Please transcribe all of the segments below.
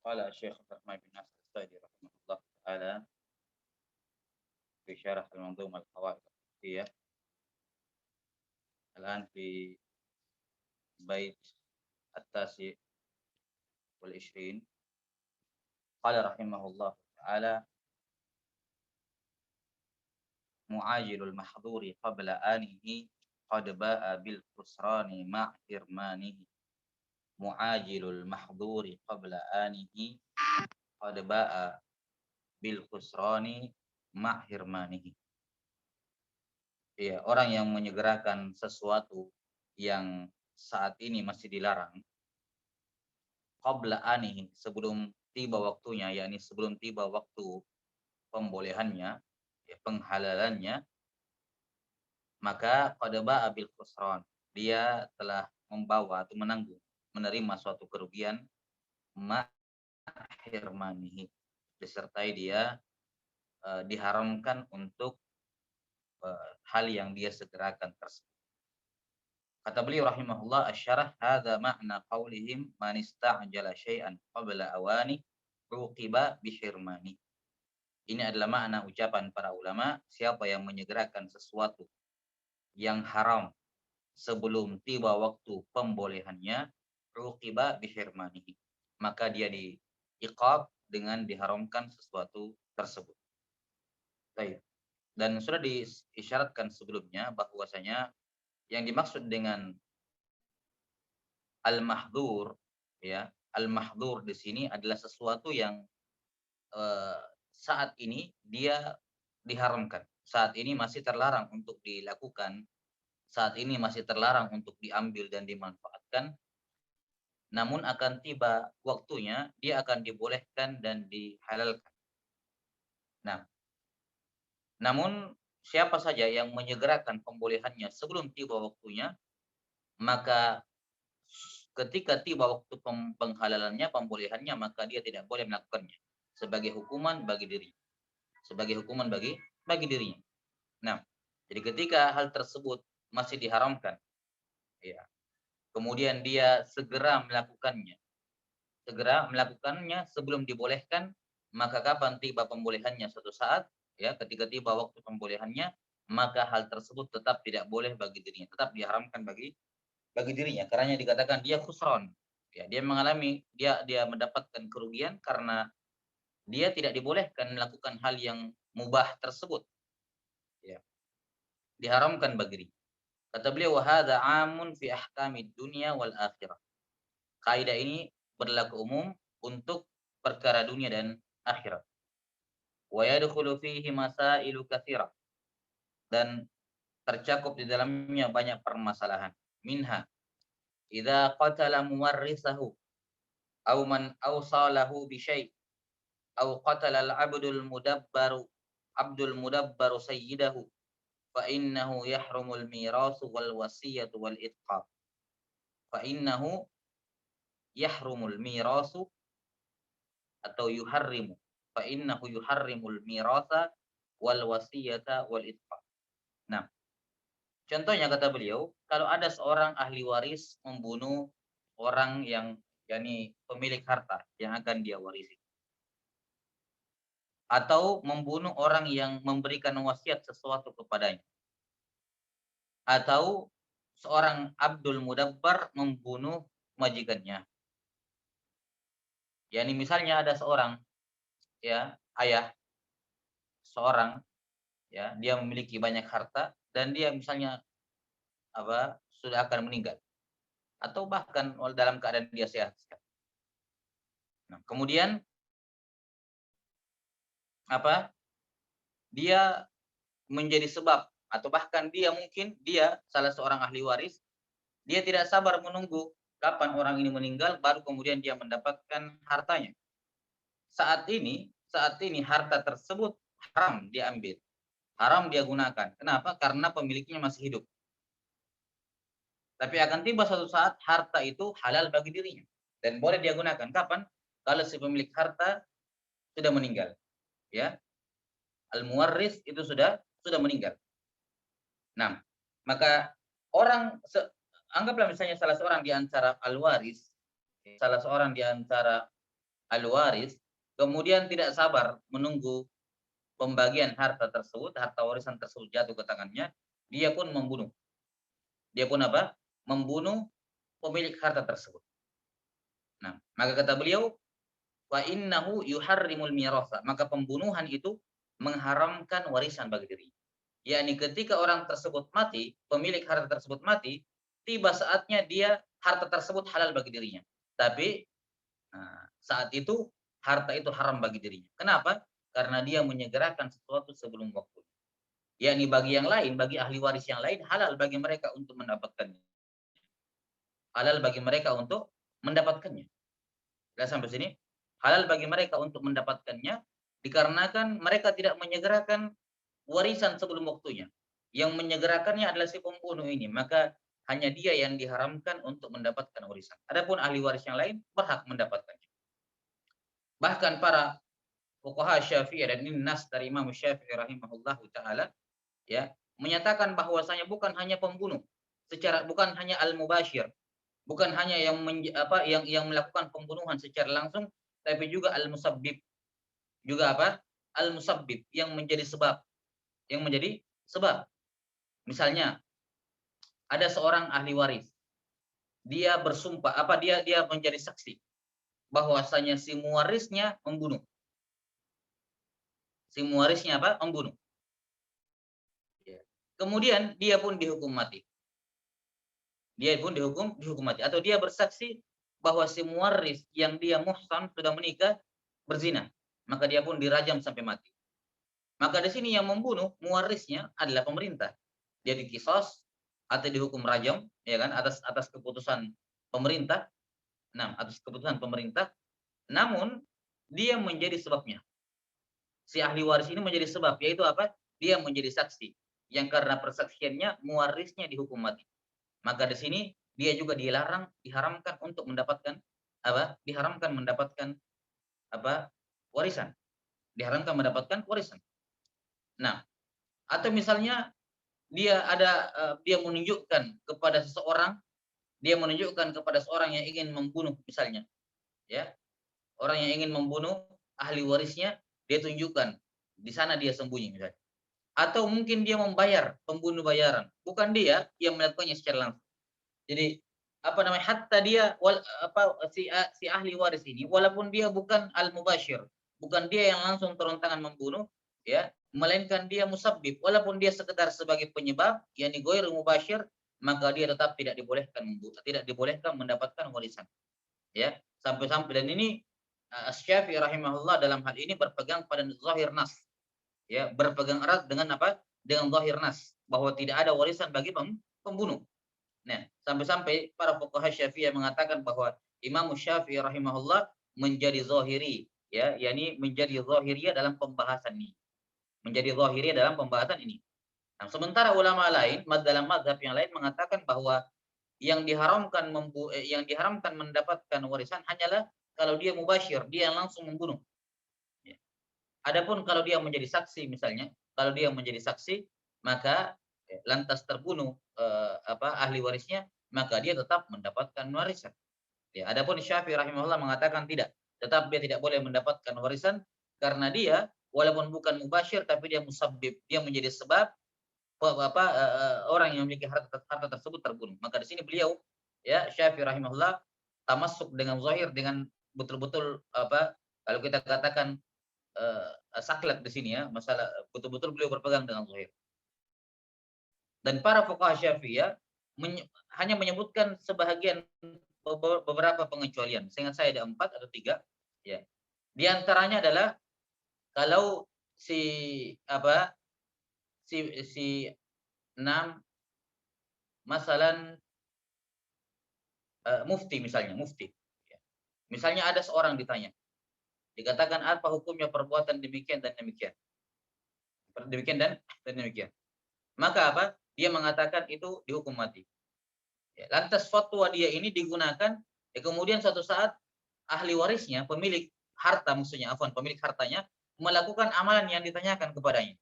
قال الشيخ عبد الرحمن بن ناصر السعدي رحمه الله تعالى في شرح المنظومة القواعد الفقهية. الآن في بيت 29. قال رحمه الله تعالى: معاجل المحظور قبل آنه قد باء بالخسران مع حرمانه. معاجل المحظور قبل آنه قد باء بالخسران مع حرمانه. Ya, orang yang menyegerakan sesuatu yang saat ini masih dilarang, qabla anihi, sebelum tiba waktunya, yakni sebelum tiba waktu pembolehannya, ya, penghalalannya, maka qad ba'a bil khusran, dia telah membawa atau menanggung, menerima suatu kerugian, ma hirmanihi, disertai dia diharamkan untuk hal yang dia segerakan tersebut. Kata beliau rahimahullah, asyarah hadza ma'na qaulihim man ista'jala syai'an qabla awani uqiba bihirmani. Ini adalah makna ucapan para ulama, siapa yang menyegerakan sesuatu yang haram sebelum tiba waktu pembolehannya, uqiba bihirmanihi, maka dia diiqab dengan diharamkan sesuatu tersebut. Baik. Dan sudah diisyaratkan sebelumnya bahwasanya yang dimaksud dengan al-mahdhur, ya, al-mahdhur di sini adalah sesuatu yang saat ini dia diharamkan, saat ini masih terlarang untuk dilakukan, saat ini masih terlarang untuk diambil dan dimanfaatkan, namun akan tiba waktunya dia akan dibolehkan dan dihalalkan. Nah, namun siapa saja yang menyegerakan pembolehannya sebelum tiba waktunya, maka ketika tiba waktu penghalalannya, pembolehannya, maka dia tidak boleh melakukannya sebagai hukuman bagi dirinya. Sebagai hukuman bagi dirinya. Nah, jadi ketika hal tersebut masih diharamkan, ya, kemudian dia segera melakukannya sebelum dibolehkan, maka kapan tiba pembolehannya suatu saat, ya, ketika tiba waktu pembolehannya, maka hal tersebut tetap tidak boleh bagi dirinya, tetap diharamkan bagi dirinya, karena dikatakan dia khusron, ya, dia mendapatkan kerugian karena dia tidak dibolehkan melakukan hal yang mubah tersebut, ya, diharamkan bagi dirinya. Kata beliau, wa hadza 'amun fi ahkamid dunya wal akhirah. Kaidah ini berlaku umum untuk perkara dunia dan akhirat. Wa yadkhulu fihi masailu katsirah, dan tercakup di dalamnya banyak permasalahan. Minha idza qatala muwarrisahu aw man awsalahu bi syai' aw qatala abdul mudabbaru sayyidahu fa innahu yahrumul mirasu wal wasiyatu wal itqab. Fa innahu yahrumul mirasu atau yuharrimu. Fa innahu yuharrimul mirasa wal wasiyata wal itqab. Nah, contohnya kata beliau, kalau ada seorang ahli waris membunuh orang yang yakni pemilik harta yang akan dia warisi, atau membunuh orang yang memberikan wasiat sesuatu kepadanya, atau seorang abdul mudabbar membunuh majikannya. Yani misalnya ada seorang, ya, ayah seorang, ya, dia memiliki banyak harta dan dia misalnya sudah akan meninggal atau bahkan dalam keadaan dia sehat. Nah, kemudian dia menjadi sebab, atau bahkan dia salah seorang ahli waris, dia tidak sabar menunggu kapan orang ini meninggal baru kemudian dia mendapatkan hartanya. Saat ini harta tersebut haram diambil, haram dia gunakan. Kenapa? Karena pemiliknya masih hidup. Tapi akan tiba suatu saat harta itu halal bagi dirinya dan boleh dia gunakan. Kapan? Kalau si pemilik harta sudah meninggal, ya. Al-muwarris itu sudah meninggal. Nah, maka anggaplah misalnya salah seorang di antara al-waris, salah seorang di antara al-waris kemudian tidak sabar menunggu pembagian harta tersebut, harta warisan tersebut jatuh ke tangannya, dia pun membunuh. Dia pun apa? Membunuh pemilik harta tersebut. Nah, maka kata beliau, wa innahu yuharrimul mirasa. Maka pembunuhan itu mengharamkan warisan bagi diri. Yakni ketika orang tersebut mati, pemilik harta tersebut mati, tiba saatnya dia harta tersebut halal bagi dirinya. Tapi saat itu harta itu haram bagi dirinya. Kenapa? Karena dia menyegerakan sesuatu sebelum waktu. Yakni bagi yang lain, bagi ahli waris yang lain, halal bagi mereka untuk mendapatkannya. Halal bagi mereka untuk mendapatkannya. Sudah sampai sini? Halal bagi mereka untuk mendapatkannya dikarenakan mereka tidak menyegerakan warisan sebelum waktunya. Yang menyegerakannya adalah si pembunuh ini. Maka hanya dia yang diharamkan untuk mendapatkan warisan. Adapun ahli waris yang lain berhak mendapatkannya. Bahkan para fuqaha Syafi'iyah, dan ini nas dari Imam Syafi'i rahimahullahu taala, ya, menyatakan bahwasanya bukan hanya pembunuh, bukan hanya al-mubashir, bukan hanya yang melakukan pembunuhan secara langsung, tapi juga al-musabbib. Juga apa? Al-musabbib, yang menjadi sebab. Yang menjadi sebab. Misalnya ada seorang ahli waris. Dia bersumpah, dia menjadi saksi bahwasanya si muwarisnya membunuh. Si muwarisnya apa? Membunuh. Kemudian dia pun dihukum mati. Dia pun dihukum mati. Atau dia bersaksi bahwa si muwaris yang dia muhsan sudah menikah berzina. Maka dia pun dirajam sampai mati. Maka di sini yang membunuh muwarisnya adalah pemerintah. Dia dikisos atau dihukum rajam, ya kan, atas keputusan pemerintah. Nah, atas keputusan pemerintah. Namun dia menjadi sebabnya. Si ahli waris ini menjadi sebab, yaitu apa? Dia menjadi saksi yang karena persaksiannya muwarisnya dihukum mati. Maka di sini dia juga diharamkan untuk mendapatkan apa? Diharamkan mendapatkan apa? Warisan. Diharamkan mendapatkan warisan. Nah, atau misalnya dia menunjukkan kepada seseorang, yang ingin membunuh misalnya, ya. Orang yang ingin membunuh ahli warisnya, dia tunjukkan di sana dia sembunyi misalnya. Atau mungkin dia membayar pembunuh bayaran, bukan dia yang melakukannya secara langsung. Jadi hatta dia si ahli waris ini walaupun dia bukan al-mubashir, bukan dia yang langsung turun tangan membunuh, ya, melainkan dia musabbib, walaupun dia sekedar sebagai penyebab, yakni ghair mubashir, maka dia tetap tidak dibolehkan mendapatkan warisan. Ya, sampai dan ini Syafi'i rahimahullah dalam hal ini berpegang pada zahir nas. Ya, berpegang erat dengan apa? Dengan zahir nas, bahwa tidak ada warisan bagi pembunuh. Nah, sampai-sampai para fuqaha Syafi'iyah mengatakan bahwa Imam Syafi'i rahimahullah menjadi zahiri, ya, yakni menjadi zahiriyah dalam pembahasan ini. Menjadi zahiriyah dalam pembahasan ini. Nah, sementara ulama lain dalam mazhab yang lain mengatakan bahwa yang diharamkan mendapatkan warisan hanyalah kalau dia mubashir, dia yang langsung membunuh. Ya. Adapun kalau dia menjadi saksi misalnya, maka lantas terbunuh ahli warisnya, maka dia tetap mendapatkan warisan. Ya, adapun Syafi'i rahimahullah mengatakan tidak, tetap dia tidak boleh mendapatkan warisan karena dia walaupun bukan mubashir tapi dia musabbib, dia menjadi sebab orang yang memiliki harta tersebut terbunuh. Maka di sini beliau, ya, Syafi'i rahimahullah termasuk dengan zahir, dengan betul-betul kalau kita katakan saklek di sini, ya, masalah betul-betul beliau berpegang dengan zahir. Dan para fuqaha Syafi'iyah hanya menyebutkan sebahagian beberapa pengecualian. Seingat saya ada 4 atau 3, ya. Di antaranya adalah kalau si 6 masalan mufti misalnya, ya. Misalnya ada seorang ditanya, dikatakan apa hukumnya perbuatan demikian dan demikian. Maka dia mengatakan itu dihukum mati. Ya, lantas fatwa dia ini digunakan, ya, kemudian suatu saat ahli warisnya, pemilik hartanya melakukan amalan yang ditanyakan kepadanya.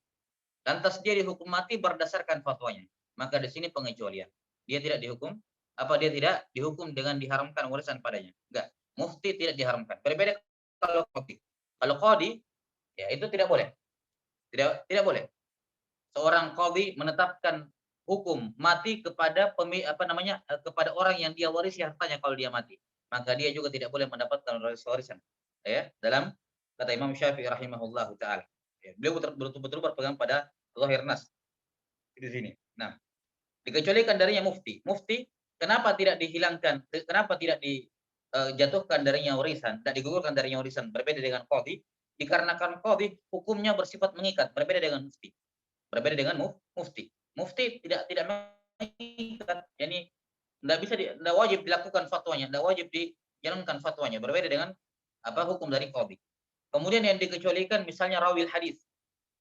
Lantas dia dihukum mati berdasarkan fatwanya. Maka di sini pengecualian. Dia tidak dihukum dengan diharamkan warisan padanya. Enggak. Mufti tidak diharamkan. Berbeda kalau qadhi. Kalau qadhi, ya itu tidak boleh. Tidak boleh. Seorang qadhi menetapkan hukum mati kepada kepada orang yang dia warisi hartanya kalau dia mati. Maka dia juga tidak boleh mendapatkan warisan. Ya, dalam kata Imam Syafi'i rahimahullahu taala. Ya, beliau betul-betul berpegang pada zahir nas di sini. Nah, dikecualikan darinya mufti. Mufti kenapa tidak dihilangkan? Kenapa tidak dijatuhkan darinya warisan, tidak digugurkan darinya warisan? Berbeda dengan qadhi, dikarenakan qadhi hukumnya bersifat mengikat, berbeda dengan mufti. Berbeda dengan mufti. Mufti tidak mengikat, yani tidak wajib dilakukan fatwanya, tidak wajib dijalankan fatwanya. Berbeda dengan hukum dari qadhi. Kemudian yang dikecualikan misalnya rawil hadis.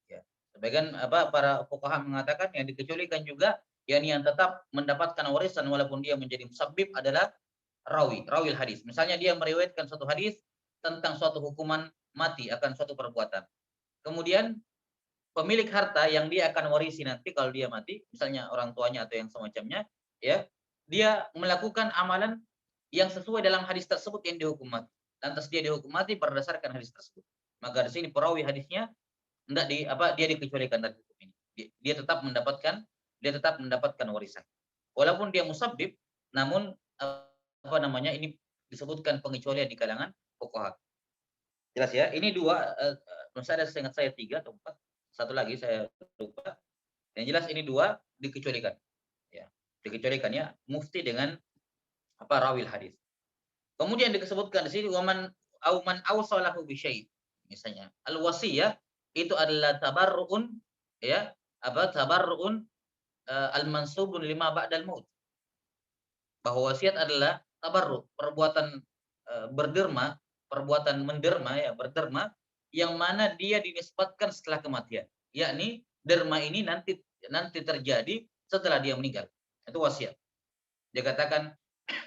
Ya. Sebagian para fuqaha mengatakan yang dikecualikan juga yang tetap mendapatkan warisan walaupun dia menjadi musabbib adalah rawil hadis. Misalnya dia meriwayatkan suatu hadis tentang suatu hukuman mati akan suatu perbuatan. Kemudian pemilik harta yang dia akan warisi nanti kalau dia mati, misalnya orang tuanya atau yang semacamnya, ya, dia melakukan amalan yang sesuai dalam hadis tersebut yang dihukum mati. Lantas dia dihukum mati berdasarkan hadis tersebut. Maka di sini perawi hadisnya dia dikecualikan dari hukum ini. Dia tetap mendapatkan warisan. Walaupun dia musabbib, namun ini disebutkan pengecualian di kalangan fuqaha. Jelas ya? Ini dua, ada seingat saya 3 atau 4. Satu lagi saya lupa. Yang jelas ini 2 dikecualikan. Ya, dikecualikan ya, mufti dengan rawil hadis. Kemudian disebutkan di sini waman auman awsalahu bi syai'. Misalnya, al-wasiyah itu adalah tabarru'un ya, tabarru'un al-mansubun lima ba'dal maut. Bahwa wasiat adalah tabarru', perbuatan berderma, perbuatan menderma ya, berderma yang mana dia dinisbatkan setelah kematian. Yakni derma ini nanti terjadi setelah dia meninggal. Itu wasiat. Dia katakan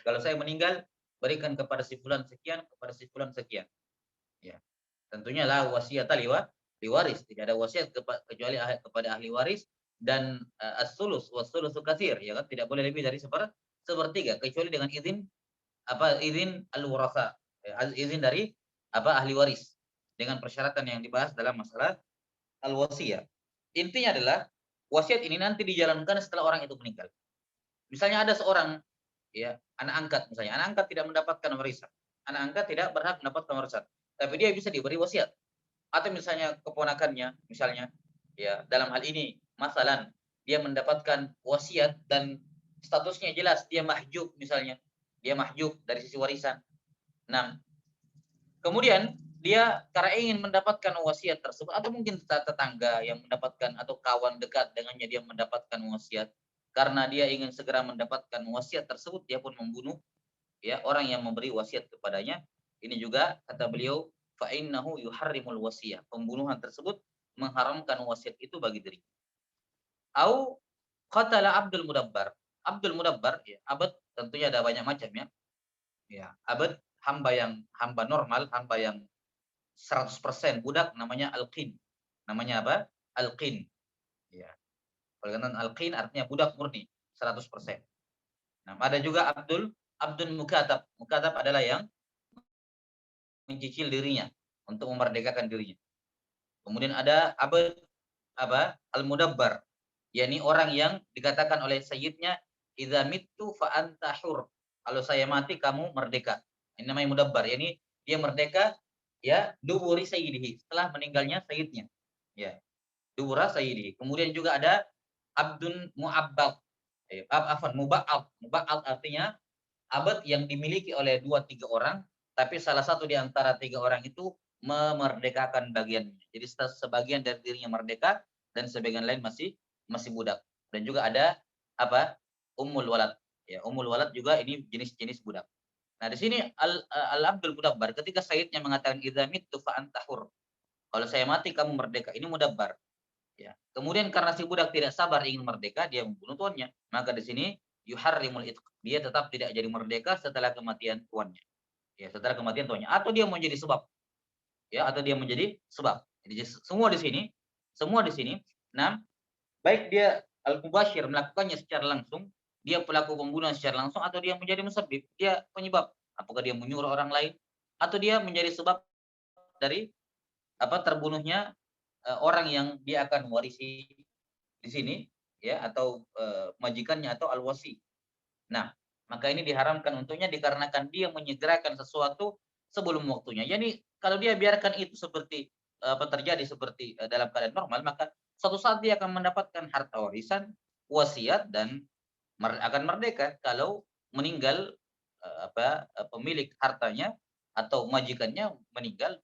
kalau saya meninggal berikan kepada si fulan sekian, kepada si fulan sekian. Ya. Tentunya lah wasiat liwaris, tidak ada wasiat kecuali kepada ahli waris dan as-sulus was-sulusu katsir, ya kan, tidak boleh lebih dari sepertiga kecuali dengan izin al-warasa, izin dari ahli waris dengan persyaratan yang dibahas dalam masalah al-wasiyah. Intinya adalah wasiat ini nanti dijalankan setelah orang itu meninggal. Misalnya ada seorang ya, anak angkat misalnya, anak angkat tidak mendapatkan warisan. Anak angkat tidak berhak mendapatkan warisan, tapi dia bisa diberi wasiat. Atau misalnya keponakannya misalnya ya, dalam hal ini masalan dia mendapatkan wasiat dan statusnya jelas dia mahjub misalnya. Dia mahjub dari sisi warisan. Nah, kemudian dia karena ingin mendapatkan wasiat tersebut atau mungkin tetangga yang mendapatkan atau kawan dekat dengannya dia mendapatkan wasiat, karena dia ingin segera mendapatkan wasiat tersebut dia pun membunuh ya orang yang memberi wasiat kepadanya. Ini juga kata beliau fa innahu yuharrimul wasiyah. Pembunuhan tersebut mengharamkan wasiat itu bagi diri. Au qatala Abdul Mudabbar. Abdul Mudabbar ya, abad tentunya ada banyak macam ya. Ya, abad hamba normal, hamba yang 100% budak namanya alqin. Namanya apa? Alqin. Ya. Kalau alqin artinya budak murni 100%. Nah, ada juga Abdul Mukatab. Mukatab adalah yang mencicil dirinya untuk memerdekakan dirinya. Kemudian ada abad al-mudabbar, yakni orang yang dikatakan oleh sayyidnya idza mittu fa anta hur. Kalau saya mati kamu merdeka. Ini namanya mudabbar, yakni dia merdeka ya duburi sayyidihi, setelah meninggalnya sayyidnya. Ya. Dubura sayyidihi. Kemudian juga ada abdun mu'abbad. Muba'ad artinya abad yang dimiliki oleh 2-3 orang, tapi salah satu di antara 3 orang itu memerdekakan bagiannya. Jadi sebagian dari dirinya merdeka dan sebagian lain masih budak. Dan juga ada ummul walad. Ya, ummul walad juga ini jenis-jenis budak. Nah, di sini al-abdul mudabbar ketika sayyidnya mengatakan idza mittu fa anta hur. Kalau saya mati kamu merdeka. Ini mudabbar. Ya. Kemudian karena si budak tidak sabar ingin merdeka, dia membunuh tuannya. Maka di sini yuharrimul itq. Dia tetap tidak jadi merdeka setelah kematian tuannya. Ya, setelah kematian tuannya atau dia menjadi sebab. Ya, atau dia menjadi sebab. Jadi semua di sini, nah, baik dia al-mubashir melakukannya secara langsung, dia pelaku pembunuhan secara langsung atau dia menjadi musabbib, dia penyebab. Apakah dia menyuruh orang lain atau dia menjadi sebab dari terbunuhnya orang yang dia akan mewarisi di sini, ya, atau majikannya atau al-wasi. Nah, maka ini diharamkan untuknya dikarenakan dia menyegerakan sesuatu sebelum waktunya. Jadi kalau dia biarkan itu seperti terjadi seperti dalam keadaan normal, maka suatu saat dia akan mendapatkan harta warisan, wasiat, dan akan merdeka kalau meninggal pemilik hartanya atau majikannya meninggal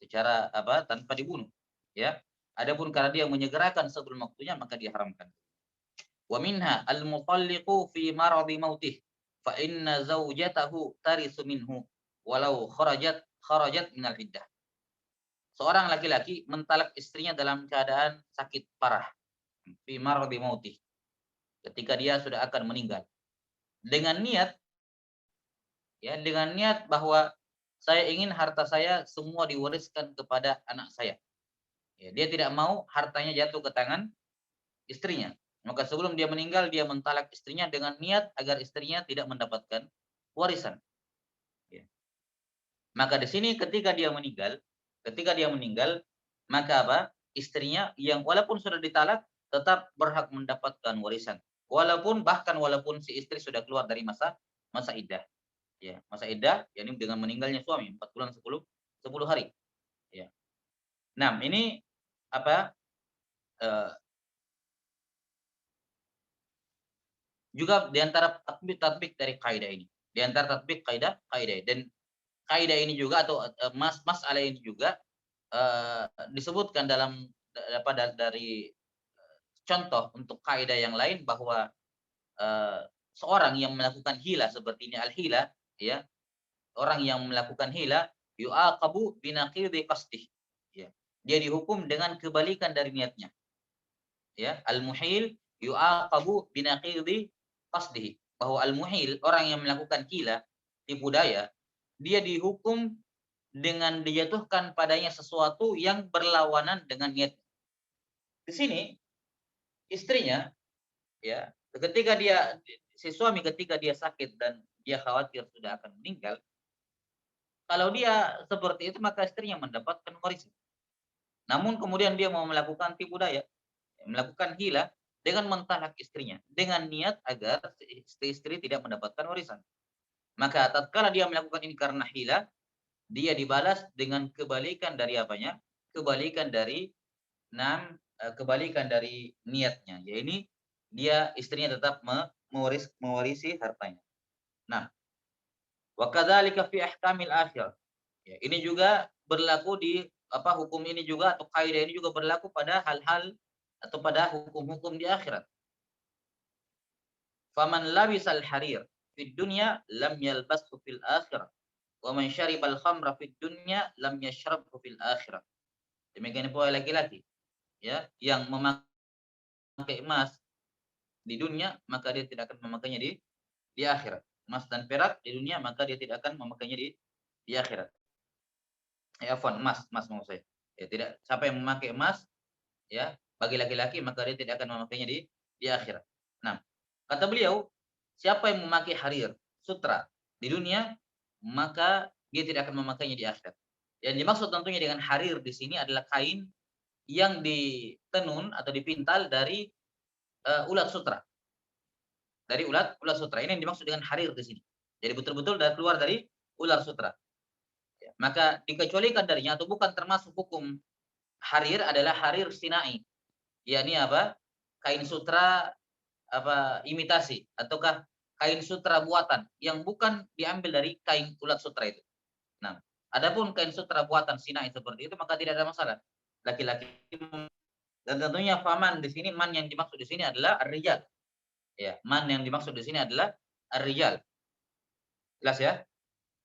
secara tanpa dibunuh, ya. Adapun karena dia menyegerakan sebelum waktunya maka diharamkan. Wa minha al-mutalliqu fi maradi mautih fa inna zawjatahu tarisu minhu walau kharajat minal iddah. Seorang laki-laki mentalak istrinya dalam keadaan sakit parah, fi maradi mautih, ketika dia sudah akan meninggal, dengan niat, ya, dengan niat bahwa saya ingin harta saya semua diwariskan kepada anak saya. Ya, dia tidak mau hartanya jatuh ke tangan istrinya. Maka sebelum dia meninggal, dia mentalak istrinya dengan niat agar istrinya tidak mendapatkan warisan. Ya. Maka di sini ketika dia meninggal, maka istrinya yang walaupun sudah ditalak tetap berhak mendapatkan warisan. Walaupun si istri sudah keluar dari masa iddah. Ya, masa iddah yakni dengan meninggalnya suami 4 bulan 10 hari. Ya. Nah, ini juga di antara tatbik dari kaidah ini. Di antara tatbik kaidah dan kaidah ini juga atau masalah ini juga disebutkan dalam dari contoh untuk kaidah yang lain bahwa seorang yang melakukan hila seperti ini al-hila, ya, orang yang melakukan hila yu'aqabu binaqidi qasdih, ya. Dia dihukum dengan kebalikan dari niatnya. Ya, al-muhil yu'aqabu binaqidi qasdihi, bahwa al-muhil, orang yang melakukan hila, tipu daya, dia dihukum dengan dijatuhkan padanya sesuatu yang berlawanan dengan niat. Di sini istrinya, ya, ketika si suami ketika dia sakit dan dia khawatir sudah akan meninggal, kalau dia seperti itu maka istrinya mendapatkan warisan. Namun kemudian dia mau melakukan tipu daya, melakukan hila dengan mentalak istrinya dengan niat agar istri tidak mendapatkan warisan. Maka tatkala dia melakukan ini karena hila, dia dibalas dengan kebalikan dari apanya? Kebalikan dari niatnya. Yaitu dia istrinya tetap mewarisi hartanya. Nah, wa kadzalika fi ahkamil akhirah. Ya, ini juga berlaku di hukum ini juga atau kaidah ini juga berlaku pada hal-hal atau pada hukum-hukum di akhirat. Faman labisal harir fid dunya lam yalbashu fil akhirah. Wa man syaribal khamra fid dunya lam yashrabhu fil akhirah. Demikian pula laki-laki, ya, yang memakai emas di dunia maka dia tidak akan memakainya di akhirat. Emas dan perak di dunia maka dia tidak akan memakainya di akhirat. Emas mau saya. Ya, tidak, siapa yang memakai emas, ya, bagi laki-laki maka dia tidak akan memakainya di akhirat. Nah, kata beliau, siapa yang memakai harir, sutra di dunia, maka dia tidak akan memakainya di akhirat. Yang dimaksud tentunya dengan harir di sini adalah kain yang ditenun atau dipintal dari ulat sutra. Dari ulat sutra. Ini yang dimaksud dengan harir di sini. Jadi betul-betul keluar dari ular sutra. Ya, maka dikecualikan darinya atau bukan termasuk hukum harir adalah harir sinai. Yakni kain sutra imitasi ataukah kain sutra buatan yang bukan diambil dari kain ulat sutra itu. Nah, adapun kain sutra buatan sinai seperti itu maka tidak ada masalah. Laki-laki, dan tentunya faman di sini, man yang dimaksud di sini adalah ar-rijal. Ya, man yang dimaksud di sini adalah ar-rijal. Jelas ya?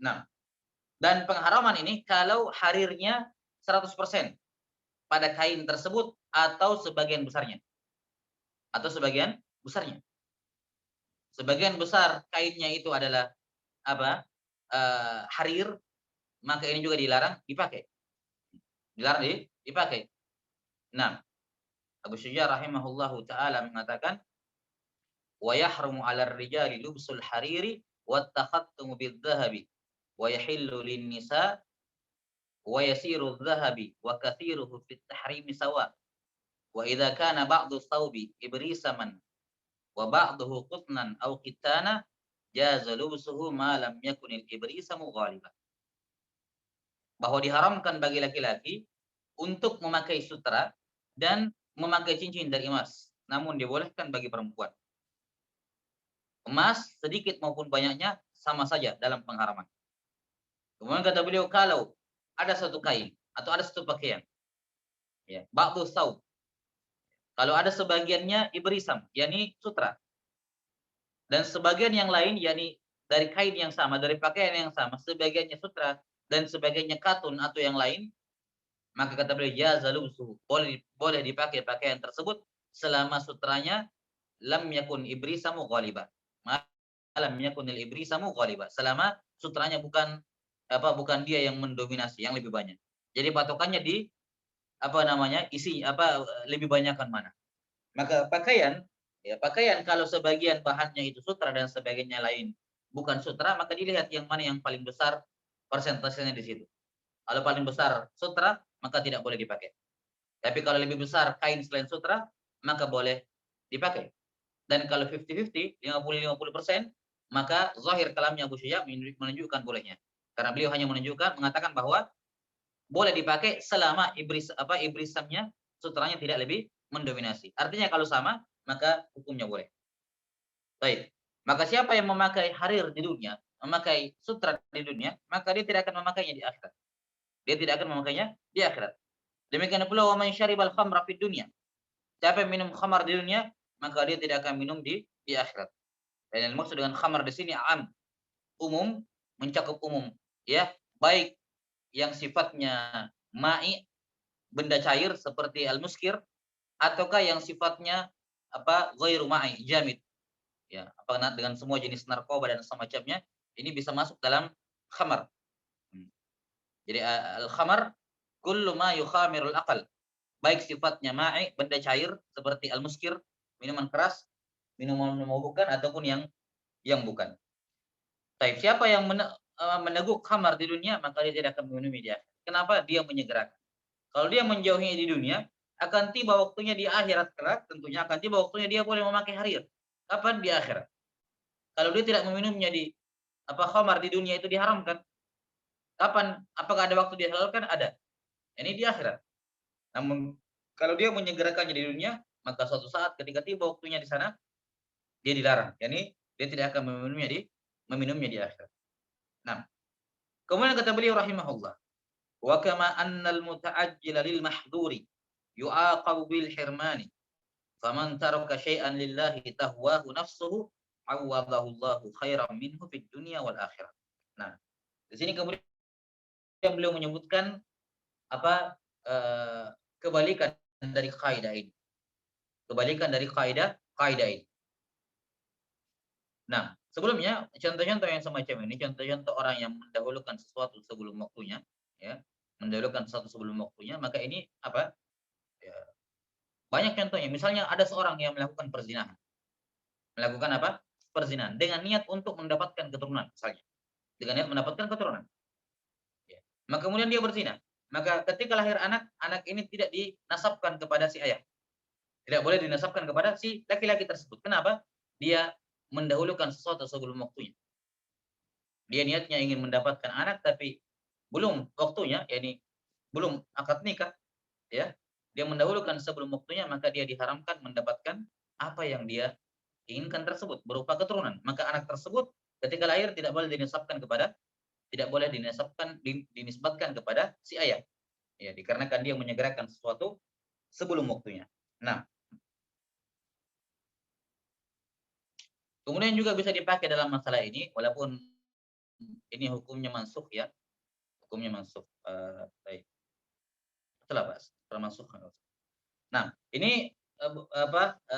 Nah, dan pengharaman ini kalau harirnya 100% pada kain tersebut atau sebagian besarnya. Sebagian besar kainnya itu adalah harir, maka ini juga dilarang dipakai. Dipakai. Nah, Abu Syuja rahimahullahu taala mengatakan wa yahrumu 'alar rijali lubsul hariri wa takhattumu bidh-dhahabi wa yahillu lin-nisa wa yasiru adh-dhahabi wa kathiruhu fit tahrimi sawa wa idza kana ba'du thawbi ibrisaman wa ba'duhu qutnan aw kitana jaza lubsuhu ma lam yakun al-ibrisamu ghaliban. Bahwa diharamkan bagi laki-laki untuk memakai sutra dan memakai cincin dari emas, namun dibolehkan bagi perempuan. Emas sedikit maupun banyaknya sama saja dalam pengharaman. Kemudian kata beliau, kalau ada satu kain atau ada satu pakaian, ya, ba'du saub. Kalau ada sebagiannya ibrisam, yakni sutra, dan sebagian yang lain, yakni dari kain yang sama, dari pakaian yang sama, sebagiannya sutra dan sebagiannya katun atau yang lain, maka kata beliau jaza lubsuhu, boleh dipakai pakaian tersebut selama sutranya lam yakun ibrisamu ghaliba. Lam yakunil ibrisamu ghaliba. Selama sutranya bukan dia yang mendominasi, yang lebih banyak. Jadi patokannya di isi lebih banyakkan mana. Maka pakaian kalau sebagian bahannya itu sutra dan sebagiannya lain bukan sutra, maka dilihat yang mana yang paling besar persentasenya di situ. Kalau paling besar sutra, maka tidak boleh dipakai. Tapi kalau lebih besar kain selain sutra, maka boleh dipakai. Dan kalau 50-50, 50-50%, maka zahir kalamnya Abu Syuja menunjukkan bolehnya. Karena beliau hanya mengatakan bahwa boleh dipakai selama ibrisamnya, sutranya tidak lebih mendominasi. Artinya kalau sama, maka hukumnya boleh. Baik. Maka siapa yang memakai harir di dunia, memakai sutra di dunia, maka dia tidak akan memakainya di akhirat. Dia tidak akan memakainya di akhirat. Demikian pula wa man syaribal khamra fid dunya. Siapa yang minum khamar di dunia, maka dia tidak akan minum di akhirat. Dan yang maksud dengan khamar di sini umum, mencakup umum, ya, baik yang sifatnya ma'i, benda cair seperti al-muskir, ataukah yang sifatnya ghairu ma'i, jamid. Ya, dengan semua jenis narkoba dan semacamnya, ini bisa masuk dalam khamar. Jadi al-khamar kullu ma yukhamirul aqal. Baik sifatnya ma'i, benda cair seperti al-muskir, minuman keras, minuman memabukkan ataupun yang bukan. Baik, siapa yang meneguk khamar di dunia, maka dia tidak akan meminumi dia. Kenapa? Dia menyegerakan. Kalau dia menjauhinya di dunia, akan tiba waktunya di akhirat kelak, tentunya akan tiba waktunya dia boleh memakai harir. Kapan? Di akhirat. Kalau dia tidak meminumnya di khamar di dunia itu diharamkan. Kapan? Apakah ada waktu dihalalkan? Ada. Ini di akhirat. Namun kalau dia menyegerakannya di dunia, maka suatu saat ketika tiba waktunya di sana, dia dilarang. Yani dia tidak akan meminumnya di akhirat. Nah, kemudian kata beliau rahimahullah, wa kama annal muta'ajjila lil mahdhuri yu'aqabu bil hirmani faman taraka syai'an lillahi tahwahu nafsuhu awadahu Allahu khairan minhu fid dunya wal akhirah. Nah, di sini kemudian beliau menyebutkan kebalikan dari kaidah ini. Kebalikan dari kaidah ini. Nah, sebelumnya contoh-contoh yang semacam ini, contoh-contoh orang yang mendahulukan sesuatu sebelum waktunya, ya, mendahulukan sesuatu sebelum waktunya, maka ini ya, banyak contohnya. Misalnya ada seorang yang melakukan perzinahan, perzinahan dengan niat untuk mendapatkan keturunan, misalnya, dengan niat mendapatkan keturunan. Ya. Maka kemudian dia berzina. Maka ketika lahir anak ini tidak dinasabkan kepada si ayah, tidak boleh dinasabkan kepada si laki-laki tersebut. Kenapa? Dia mendahulukan sesuatu sebelum waktunya. Dia niatnya ingin mendapatkan anak tapi belum waktunya, yakni belum akad nikah, ya. Dia mendahulukan sebelum waktunya, maka dia diharamkan mendapatkan apa yang dia inginkan tersebut berupa keturunan. Maka anak tersebut ketika lahir tidak boleh dinisbatkan kepada si ayah. Ya, dikarenakan dia menyegerakan sesuatu sebelum waktunya. Nah, kemudian juga bisa dipakai dalam masalah ini, walaupun ini hukumnya mansukh, ya. Hukumnya mansukh. Baik. Setelah bahas, termasuk. Nah, ini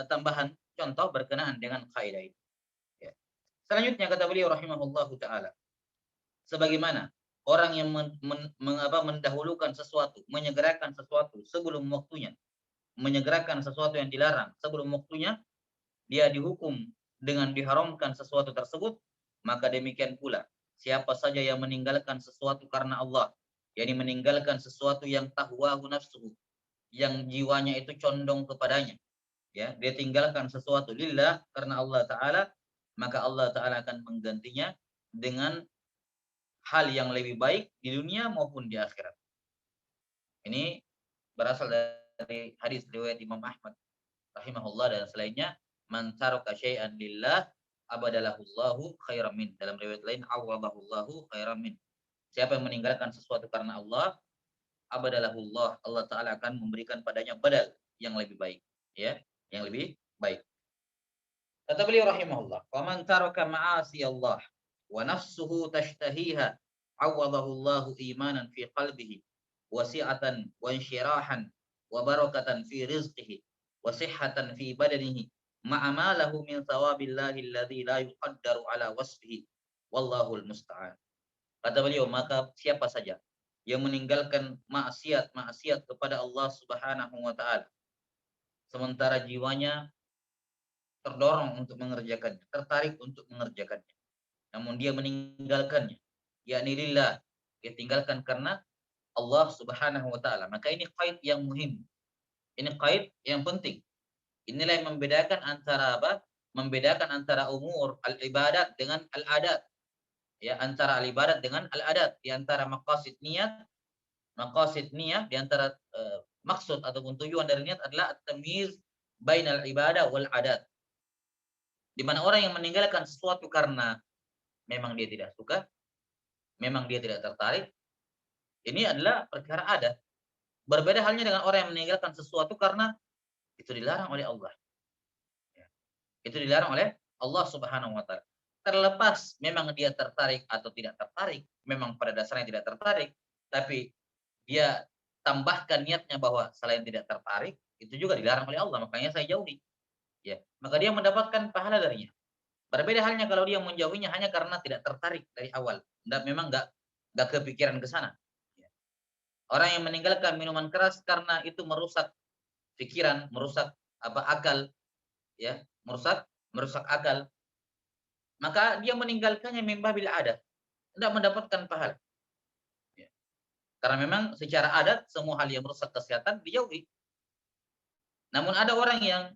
tambahan contoh berkenaan dengan kaidah ini. Ya. Selanjutnya kata beliau rahimahullahu taala, sebagaimana orang yang mendahulukan sesuatu, menyegerakan sesuatu sebelum waktunya, menyegerakan sesuatu yang dilarang sebelum waktunya, dia dihukum dengan diharamkan sesuatu tersebut, maka demikian pula siapa saja yang meninggalkan sesuatu karena Allah, yakni meninggalkan sesuatu yang tahwahu nafsuhu, yang jiwanya itu condong kepadanya, ya, dia tinggalkan sesuatu lillah karena Allah taala, maka Allah taala akan menggantinya dengan hal yang lebih baik di dunia maupun di akhirat. Ini berasal dari hadis riwayat Imam Ahmad rahimahullah dan selainnya, man taraka syai'an lillah abadalahullahu khairan min. Dalam riwayat lain awadahullahu khairan min. Siapa yang meninggalkan sesuatu karena Allah, abadalahullah, Allah taala akan memberikan padanya badal yang lebih baik, ya, yang lebih baik. Kata beliau rahimahullah, "Wa man taraka ma'asi Allah wa nafsuhu tashtahiha awadahullahu imanan fi qalbihi wasi'atan wa insyirahan wa barakatan fi rizqihi wa sihhatan fi badanihi ma'amalahu min thawabillahi alladhi la yuqaddaru ala wasfihi wallahul musta'an." Kata beliau, maka siapa saja yang meninggalkan maksiat kepada Allah Subhanahu wa taala sementara jiwanya terdorong untuk mengerjakannya, tertarik untuk mengerjakannya, namun dia meninggalkannya, yakni lillah, dia tinggalkan karena Allah Subhanahu wa taala, maka ini qaid yang muhim. Ini qaid yang penting. Inilah yang membedakan antara apa? Membedakan antara umur al-ibadat dengan al-adat. Ya, antara al-ibadat dengan al-adat, di antara maqasid niat, di antara maksud ataupun tujuan dari niat adalah at-tamyiz bainal ibadah wal adat. Di mana orang yang meninggalkan sesuatu karena memang dia tidak suka, memang dia tidak tertarik, ini adalah perkara adat. Berbeda halnya dengan orang yang meninggalkan sesuatu karena itu dilarang oleh Allah. Ya. Itu dilarang oleh Allah Subhanahu wa taala. Terlepas memang dia tertarik atau tidak tertarik, memang pada dasarnya tidak tertarik, tapi dia tambahkan niatnya bahwa selain tidak tertarik, itu juga dilarang oleh Allah, makanya saya jauhi. Ya, maka dia mendapatkan pahala darinya. Berbeda halnya kalau dia menjauhinya hanya karena tidak tertarik dari awal, dan memang nggak kepikiran ke sana. Ya. Orang yang meninggalkan minuman keras karena itu merusak pikiran, merusak apa akal, ya, merusak akal, maka dia meninggalkannya mimbabil adat, tidak mendapatkan pahala. Ya. Karena memang secara adat semua hal yang merusak kesehatan dijauhi. Namun ada orang yang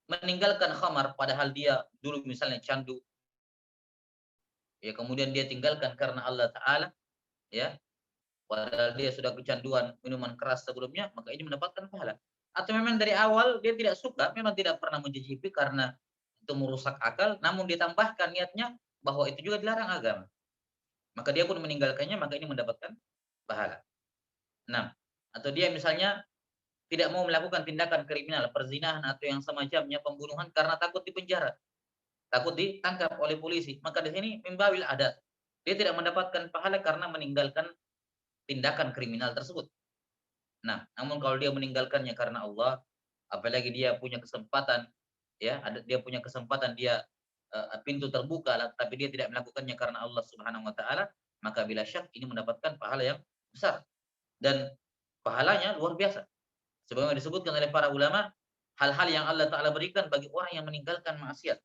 meninggalkan khamar padahal dia dulu misalnya candu, ya, kemudian dia tinggalkan karena Allah taala, ya, padahal dia sudah kecanduan minuman keras sebelumnya, maka ini mendapatkan pahala. Atau memang dari awal dia tidak suka, memang tidak pernah mencicipi karena itu merusak akal, namun ditambahkan niatnya bahwa itu juga dilarang agama, maka dia pun meninggalkannya, maka ini mendapatkan pahala. Nah, atau dia misalnya tidak mau melakukan tindakan kriminal, perzinahan atau yang semacamnya, pembunuhan karena takut dipenjara, takut ditangkap oleh polisi, maka di sini mimbabil adat. Dia tidak mendapatkan pahala karena meninggalkan tindakan kriminal tersebut. Nah, namun kalau dia meninggalkannya karena Allah, apalagi dia punya kesempatan, ya, dia punya kesempatan, dia pintu terbuka, tapi dia tidak melakukannya karena Allah Subhanahu wa taala, maka bila syak ini mendapatkan pahala yang besar dan pahalanya luar biasa. Sebagaimana disebutkan oleh para ulama, hal-hal yang Allah taala berikan bagi orang yang meninggalkan maksiat.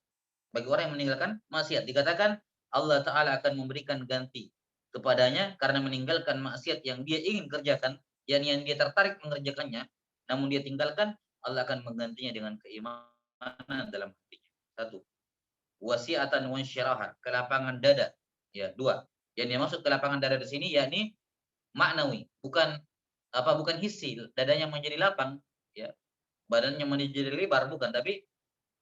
Bagi orang yang meninggalkan maksiat, dikatakan Allah taala akan memberikan ganti kepadanya karena meninggalkan maksiat yang dia ingin kerjakan, yang dia tertarik mengerjakannya, namun dia tinggalkan, Allah akan menggantinya dengan keimanan dalam hatinya. Satu, wasi'atan wa syirahan, kelapangan dada. Ya, dua. Yang dimaksud kelapangan dada di sini yakni maknawi, bukan hissi, dadanya menjadi lapang, ya. Badannya menjadi lebar bukan, tapi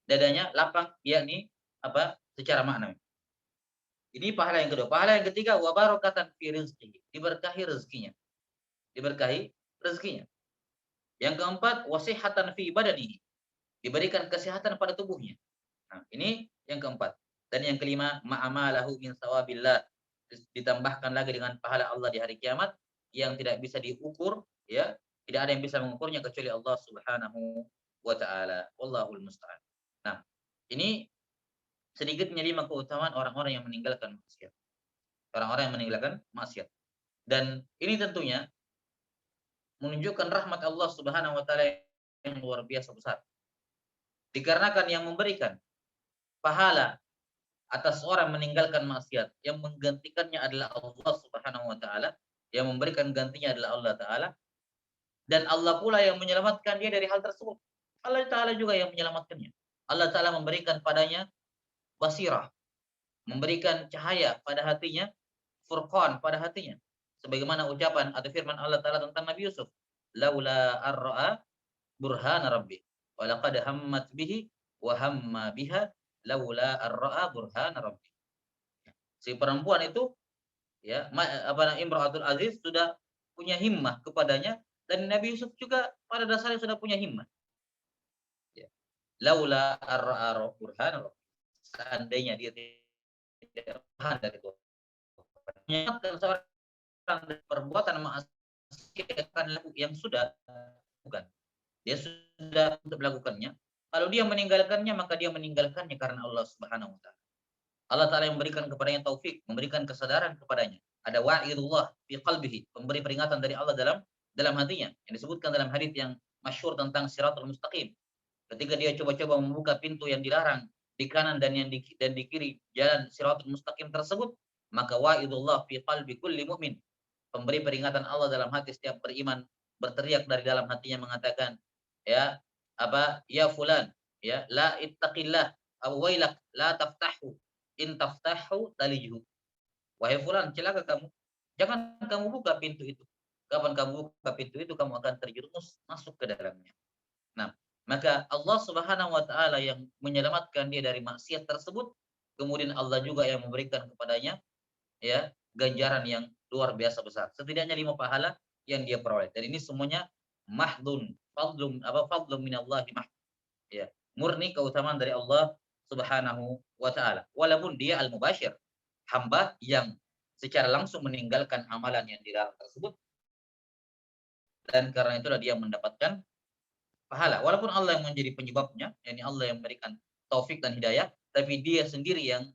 dadanya lapang, yakni apa? Secara maknawi. Ini pahala yang kedua. Pahala yang ketiga, wa barakatan fi rizqihi, diberkahi rezekinya. Diberkahi rezekinya. Yang keempat, wasihatan fi badanihi, diberikan kesehatan pada tubuhnya. Nah, ini yang keempat. Dan yang kelima, ma'amalahu min sawabillah, ditambahkan lagi dengan pahala Allah di hari kiamat yang tidak bisa diukur, ya. Tidak ada yang bisa mengukurnya kecuali Allah Subhanahu wa taala. Wallahul musta'an. Nah, ini sedikitnya 5 keutamaan orang-orang yang meninggalkan maksiat. Orang-orang yang meninggalkan maksiat. Dan ini tentunya menunjukkan rahmat Allah Subhanahu wa taala yang luar biasa besar. Dikarenakan yang memberikan pahala atas orang meninggalkan maksiat, yang menggantikannya adalah Allah Subhanahu wa taala, Yang memberikan gantinya adalah Allah Ta'ala. Dan Allah pula yang menyelamatkan dia dari hal tersebut. Allah Ta'ala juga yang menyelamatkannya. Allah Ta'ala memberikan padanya basirah, memberikan cahaya pada hatinya, furqan pada hatinya. Sebagaimana ucapan atau firman Allah Ta'ala tentang Nabi Yusuf. Laula arra'a burhana rabbi. Walaqad hammat bihi wa hamma biha laula arra'a burhana rabbi. Si perempuan itu ya Imratul Aziz sudah punya himmah kepadanya, dan Nabi Yusuf juga pada dasarnya sudah punya himmah. Ya. Laula arra'a burhana rabbi. Seandainya dia tidak paham dari Tuhan. Menyelamatkan seorang dari perbuatan maksiat yang sudah bukan. Dia sudah untuk melakukannya. Kalau dia meninggalkannya, maka dia meninggalkannya karena Allah Subhanahu wa taala. Allah Ta'ala yang memberikan kepadanya taufik, memberikan kesadaran kepadanya. Ada wa'idullah fi qalbihi, memberi peringatan dari Allah dalam hatinya. Yang disebutkan dalam hadis yang masyhur tentang siratul mustaqim. Ketika dia coba-coba membuka pintu yang dilarang di kanan dan di kiri jalan siratul mustaqim tersebut, maka wa'idullah fi qalbi kulli mu'min, pemberi peringatan Allah dalam hati setiap beriman, berteriak dari dalam hatinya mengatakan, ya ya fulan, ya la ittaqillah aw wailak la taftahu in taftahu talijhu. Wahai fulan, celaka kamu, jangan kamu buka pintu itu. Kapan kamu buka pintu itu, kamu akan terjerumus masuk ke dalamnya. Nah, maka Allah Subhanahu wa taala yang menyelamatkan dia dari maksiat tersebut, kemudian Allah juga yang memberikan kepadanya ya ganjaran yang luar biasa besar. Setidaknya 5 pahala yang dia peroleh. Dan ini semuanya mahdun, fadlum minallahi mahd. Ya, murni keutamaan dari Allah Subhanahu wa taala. Walaupun dia al-mubasyir, hamba yang secara langsung meninggalkan amalan yang dilarang tersebut, dan karena itulah dia mendapatkan pahala. Walaupun Allah yang menjadi penyebabnya, yakni Allah yang memberikan taufik dan hidayah, tapi dia sendiri yang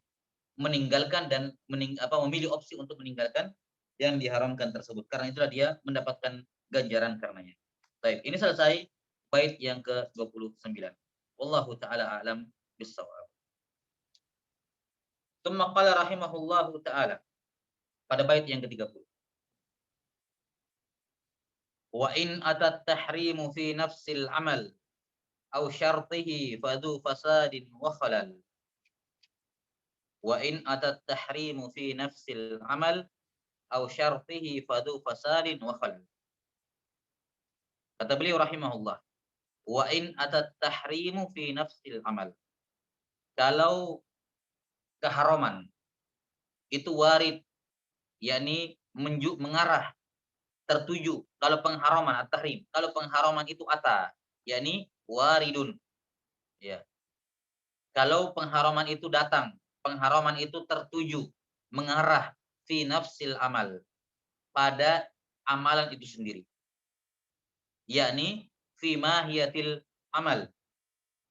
meninggalkan dan memilih opsi untuk meninggalkan yang diharamkan tersebut. Karena itulah dia mendapatkan ganjaran karenanya. Baik, ini selesai bait yang ke-29. Wallahu taala a'lam bis-shawab. Tsumma qala rahimahullahu taala pada bait yang ke-30. Wa in atat tahrimu fi nafsil amal aw syartihi fadu fasadin wa khalal. Wa in atat tahrimu fi nafsil amal aw syartihi fadu fasadin wa khalal. Kata beliau rahimahullah, wa in atat tahrimu fi nafsil amal. Kalau keharaman itu warid, yakni mengarah, tertuju. Kalau pengharaman at-tahrim, kalau pengharaman itu ata, yakni waridun. Ya. Kalau pengharaman itu datang, pengharaman itu tertuju, mengarah fi nafsil amal, pada amalan itu sendiri. Yakni fi mahiyatil amal,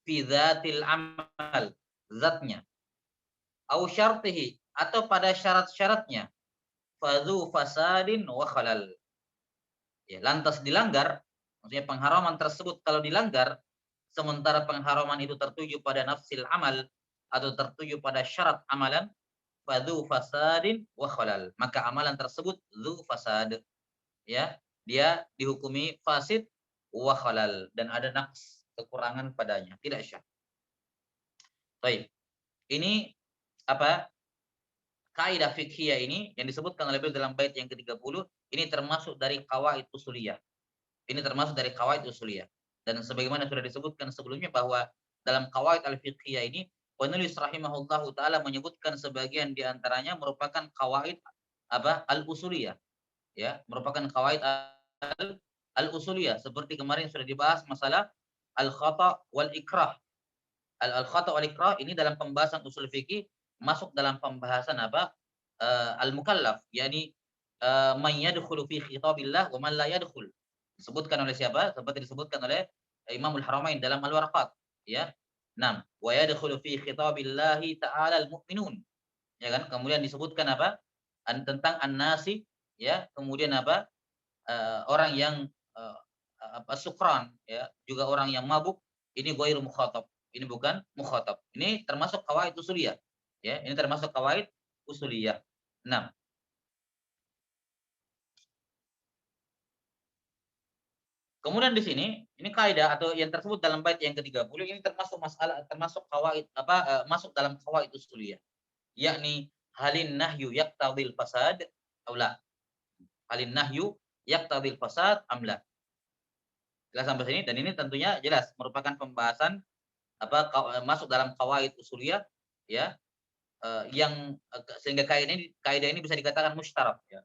fi dzatil amal, zatnya. Au syartihi, atau pada syarat-syaratnya. Fadhu fasadin wa khalal. Ya, lantas dilanggar, maksudnya pengharaman tersebut kalau dilanggar, sementara pengharaman itu tertuju pada nafsil amal atau tertuju pada syarat amalan, fadhu fasadin wa khalal. Maka amalan tersebut dzu fasad. Ya, dia dihukumi fasid wa khalal, dan ada naqs, kekurangan padanya, tidak syah. Baik. Ini kaidah fikhiyah ini yang disebutkan oleh beliau dalam bait yang ke-30, ini termasuk dari qawaid usuliyah. Ini termasuk dari qawaid usuliyah. Dan sebagaimana sudah disebutkan sebelumnya bahwa dalam qawaid al-fiqhiyah ini penulis rahimahullahu taala menyebutkan sebagian di antaranya merupakan qawaid al-usuliyah. Ya, merupakan qawaid al-usuliyah, seperti kemarin sudah dibahas masalah al-khata wal ikrah. Al-khata wal ikrah ini dalam pembahasan usul fikih masuk dalam pembahasan al-mukallaf, yakni man yadkhulu fi khitabillah wa man la yadkhul. Disebutkan oleh siapa? Seperti disebutkan oleh Imamul Haramain dalam Al-Waraqat, ya. Nah, wa yadkhulu fi khitabillahi ta'ala al-mu'minun. Ya kan? Kemudian disebutkan tentang an-nasi, ya. Kemudian orang yang sukran, ya, juga orang yang mabuk, ini ghairu mukhatab. Ini bukan mukhatab. Ini termasuk qawaid usuliyah. Ya, ini termasuk qawaid usuliyah. Nah, Kemudian di sini, ini kaidah atau yang tersebut dalam bait yang ke-30 ini termasuk masalah termasuk kawaid masuk dalam kawaid usuliyah, yakni halin nahyu yaqtadil fasad aw la. Halin nahyu yaqtadil fasad am la. Jelas sampai sini dan ini tentunya jelas merupakan pembahasan masuk dalam kawaid usuliyah ya, yang sehingga kaidah ini bisa dikatakan mustarak ya.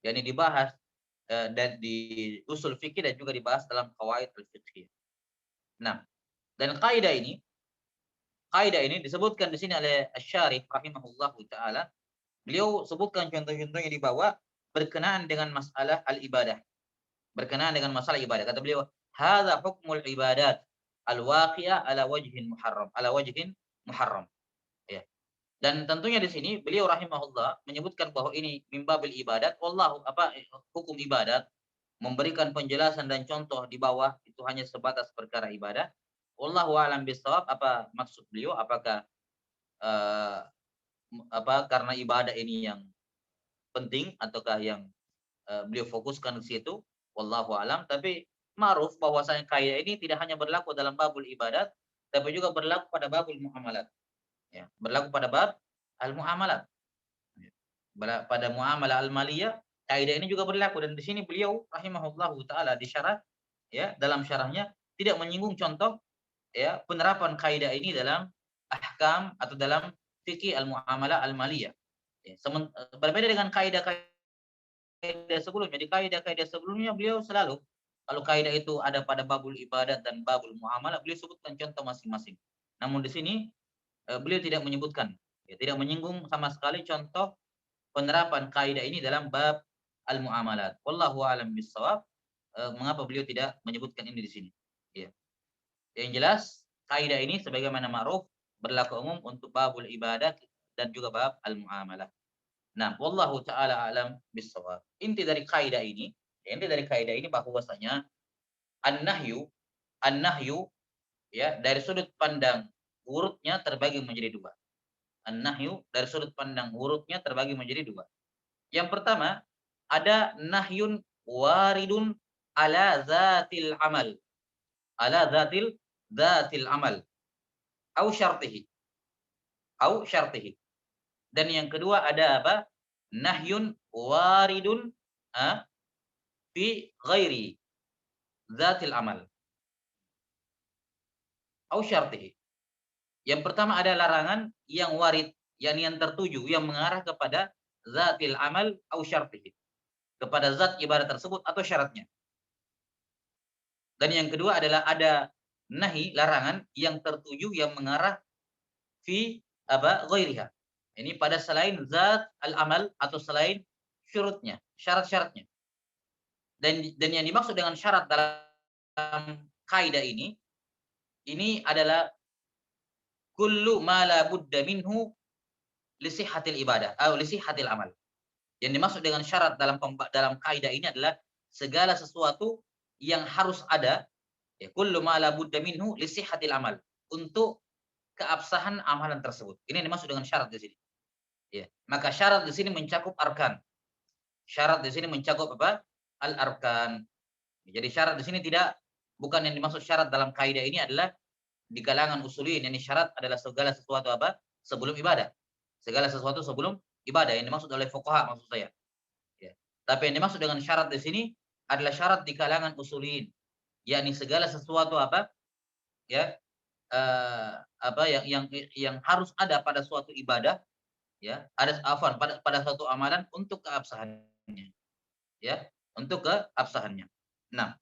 Yani dibahas dan di usul fikih dan juga dibahas dalam kawaid al-fiqhiyah. Nah, dan kaidah ini disebutkan di sini oleh Asy-Syarih rahimahullahu taala. Beliau sebutkan contoh-contohnya di bawah berkenaan dengan masalah al-ibadah. Berkenaan dengan masalah ibadah. Kata beliau, "Hadza hukmul ibadat al-waqi'ah ala wajhin muharram, ala wajhin muharram." Ya. Dan tentunya di sini beliau rahimahullah menyebutkan bahwa ini mimbabil ibadat, wallahu hukum ibadat, memberikan penjelasan dan contoh di bawah itu hanya sebatas perkara ibadah. Wallahu a'lam bishawab, apa maksud beliau? Apakah eh, karena ibadah ini yang penting ataukah yang beliau fokuskan di situ? Wallahu a'lam. Tapi ma'ruf bahwasanya kaidah ini tidak hanya berlaku dalam babul ibadat, tapi juga berlaku pada babul muamalat. Ya, berlaku pada bab al-muamalat. Pada muamalah al-maliyah, kaidah ini juga berlaku dan di sini beliau rahimahullahu taala di syarah ya, dalam syarahnya tidak menyinggung contoh ya penerapan kaidah ini dalam ahkam atau dalam fikih al-muamalah al-maliyah. Ya, berbeda dengan kaidah sebelumnya. Di kaidah sebelumnya beliau selalu kalau kaidah itu ada pada babul ibadat dan babul muamalah, beliau sebutkan contoh masing-masing. Namun di sini beliau tidak menyebutkan, ya, tidak menyinggung sama sekali contoh penerapan kaidah ini dalam bab al-muamalat. Wallahu a'lam bishawab. Mengapa beliau tidak menyebutkan ini di sini? Ya. Yang jelas kaidah ini sebagaimana ma'ruf berlaku umum untuk babul ibadat dan juga bab al-muamalah. Nah, wallahu taala alam bishawab. Inti dari kaidah ini bahwasanya an-nahyu ya dari sudut pandang urutnya terbagi menjadi dua. An-nahyu dari sudut pandang urutnya terbagi menjadi dua. Yang pertama, ada nahyun waridun ala zatil amal. Ala zatil amal. Au syartihi. Au syartihi. Dan yang kedua ada apa? Nahyun waridun fi ghairi zatil amal. Au syartihi. Yang pertama ada larangan yang warid, yang tertuju, yang mengarah kepada zatil amal au syartihi. Kepada zat ibadah tersebut atau syaratnya. Dan yang kedua adalah ada nahi, larangan yang tertuju yang mengarah fi ghairiha. Ini pada selain zat al-amal atau selain syurutnya, syarat-syaratnya. Dan yang dimaksud dengan syarat dalam kaidah ini adalah kullu ma la budda minhu li sihhatil ibadah atau li sihhatil amal. Yang dimaksud dengan syarat dalam kaidah ini adalah segala sesuatu yang harus ada, ya, kullu ma la budda minhu li sihhatil amal, untuk keabsahan amalan tersebut. Ini yang dimaksud dengan syarat di sini. Ya, maka syarat di sini mencakup arkan. Syarat di sini mencakup apa? Al-arkan. Jadi syarat di sini bukan yang dimaksud syarat dalam kaidah ini adalah di kalangan usulin, ini syarat adalah segala sesuatu sebelum ibadah. Segala sesuatu sebelum ibadah yang dimaksud oleh fuqaha maksud saya. Ya. Tapi yang dimaksud dengan syarat di sini adalah syarat di kalangan usulin, yakni segala sesuatu ya yang harus ada pada suatu ibadah, ya, ada pada suatu amalan untuk keabsahannya, ya, untuk keabsahannya. Nah,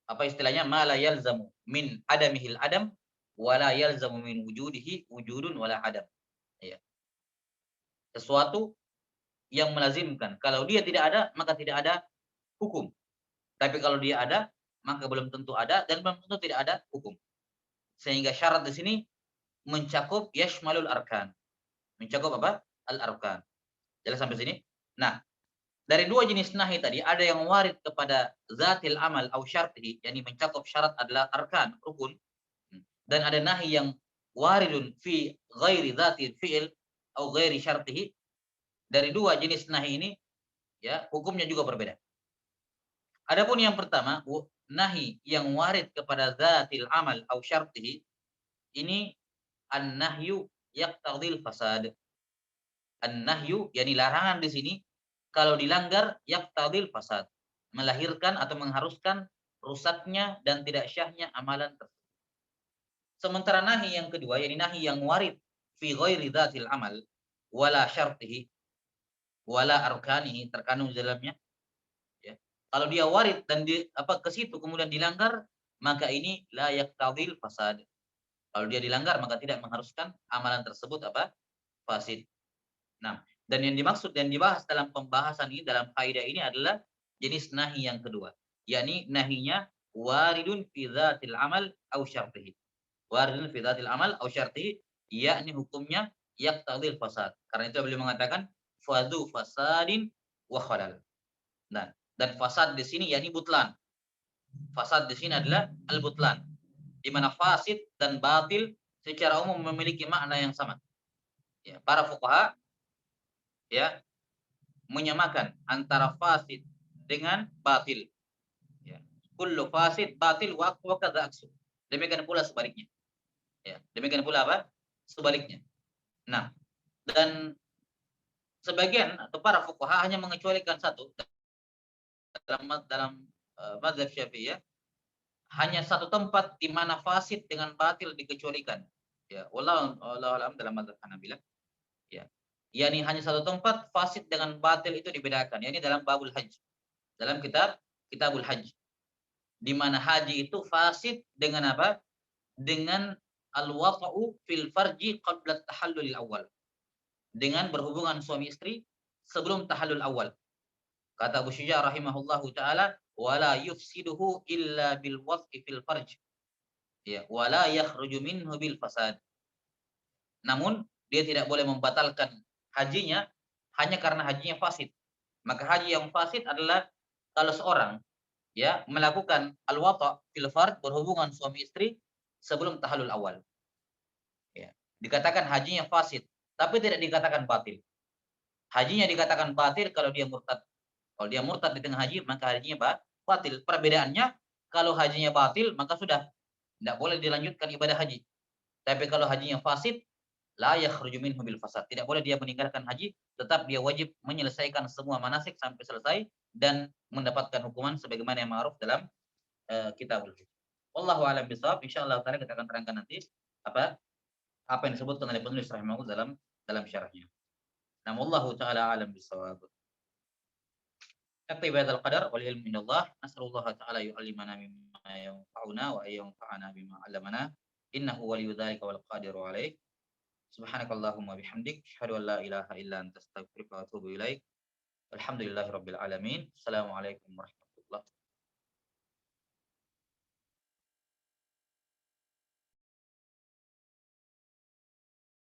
apa istilahnya, ma la yalzamu min adamihil adam wa la yalzamu min wujudihi wujudun wala adam. Ya. Sesuatu yang melazimkan kalau dia tidak ada maka tidak ada hukum. Tapi kalau dia ada maka belum tentu ada dan belum tentu tidak ada hukum. Sehingga syarat di sini mencakup yashmalul arkan. Mencakup apa? Al-arkan. Jelas sampai sini? Nah, dari dua jenis nahi tadi ada yang warid kepada zatil amal au syartihi, yakni mencakup syarat adalah arkan, rukun. Dan ada nahi yang waridun fi ghairi zatil fi'il au ghairi syartihi, Dari dua jenis nahi ini ya hukumnya juga berbeda. Adapun yang pertama, nahi yang warid kepada zatil amal atau syartihi, ini an-nahyu yaqtadil fasad. An-nahyu yakni larangan di sini kalau dilanggar yaqtadil fasad, melahirkan atau mengharuskan rusaknya dan tidak syahnya amalan tersebut. Sementara nahi yang kedua, yakni nahi yang warid fi ghairi dzatil amal wala syartihi wala arkanihi, terkandung di dalamnya ya. Kalau dia warid dan ke situ kemudian dilanggar, maka ini la yaqtadil fasad. Kalau dia dilanggar maka tidak mengharuskan amalan tersebut fasid. Nah, dan yang dimaksud dan dibahas dalam pembahasan ini dalam kaidah ini adalah jenis nahi yang kedua, yakni nahinya waridun fi dzatil amal au syartihi. Waridun fi dzatil amal au syartihi, yakni hukumnya yaqtadil fasad. Karena itu beliau mengatakan fadu fasadin wa khalal. Nah, dan fasad di sini yakni butlan. Fasad di sini adalah al-butlan, di mana fasid dan batil secara umum memiliki makna yang sama. Ya, para fuqaha ya menyamakan antara fasid dengan batil. Ya. Kullu fasid batil wa kadza aksu. Demikian pula sebaliknya. Ya, demikian pula sebaliknya. Nah, dan sebagian atau para fuqaha hanya mengecualikan satu dalam mazhab Syafi'iyah, hanya satu tempat di mana fasid dengan batil dikecualikan. Ya, wallahu alam dalam mazhab Hanabilah. Ya. Yani hanya satu tempat fasid dengan batil itu dibedakan, yakni dalam babul haji. Dalam kitabul haji. Di mana haji itu fasid dengan apa? Dengan al-wata'u fil farji qabla tahallul awal. Dengan berhubungan suami istri sebelum tahallul awal. Kata Abu Syuja rahimahullahu taala, wala yufsiduhu illa bil wat'i fil farj. Ya, wala yakhruju minhu bil fasad. Namun dia tidak boleh membatalkan hajinya hanya karena hajinya fasid. Maka haji yang fasid adalah kalau seorang ya melakukan al-wata' fil fard, berhubungan suami istri sebelum tahallul awal. Ya. Dikatakan hajinya fasid, tapi tidak dikatakan batil. Hajinya dikatakan batil kalau dia murtad. Kalau dia murtad di tengah haji, maka hajinya batil. Perbedaannya, kalau hajinya batil, maka sudah tidak boleh dilanjutkan ibadah haji. Tapi kalau hajinya fasid, la yakhruju minhu bil fasad. Tidak boleh dia meninggalkan haji, tetap dia wajib menyelesaikan semua manasik sampai selesai dan mendapatkan hukuman sebagaimana yang ma'ruf dalam kitabul haji. Wallahu a'lam bishawab. Insyaallah taala kita akan terangkan nanti apa yang disebutkan oleh penulis rahimahullah dalam syarahnya. Nah, wallahu taala a'lam bishawab. نكتفي بهذا القدر والعلم من الله. نسأل الله تعالى يعلمنا مما ينفعنا وأن ينفعنا بما علمنا إنه ولي ذلك والقادر عليه. سبحانك اللهم وبحمدك أشهد أن لا إله إلا أنت أستغفرك وأتوب إليك. الحمد لله رب العالمين. السلام عليكم ورحمة الله.